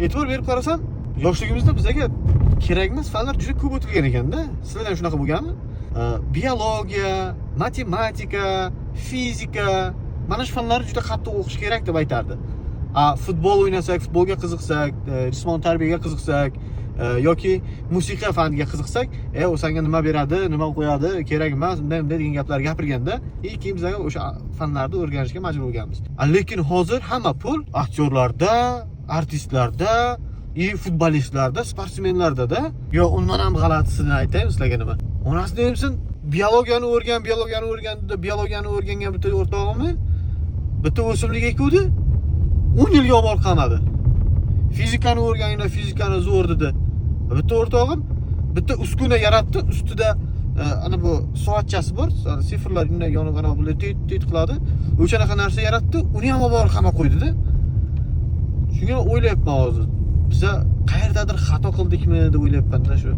e'tibor berib qarasam, yoshligimizda bizga kerak emas fanlar juda ko'p o'tilgan ekanda. Sizlarda ham shunaqa bo'lganmi? Biologiya, matematika, fizika, mana shu fanlarni juda qattiq o'qish kerak deb aytardi. Futbol o'ynasak, futbolga qiziqsak, jismoniy tarbiyaga qiziqsak, yoki musiqa faniga qiziqsak, u senga nima beradi, nima qo'yadi, kerak emas, bunday degan gaplar gapirganda, keyin biz o'sha fanlarni o'rganishga majbur bo'lganmiz. Lekin hozir hamma pul aktyorlarda, artistlarda, futbolistlarda, sportsmenlarda-da. Yo, undan ham g'alatisini aytaymi sizlarga nima? Onasi deyimsin, biologiyani o'rganda, biologiyani o'rgangan bitta o'rtog'imni bitta o'simlik ekuvdi. 10 yilga olib qamadi. Fizikani o'rganingda fizikani zo'r dedi. Bitta o'rtog'im bitta uskuna yaratdi, ustida ana bu soatchasi bor, sifrlar undan yonib-qarab tet qiladi. O'shanaqa narsa yaratdi, uni ham olib qama qo'ydi-da. Shunga o'ylayapman hozir. Biz qayerdadir xato qildikmi deb o'ylayapman-da shu.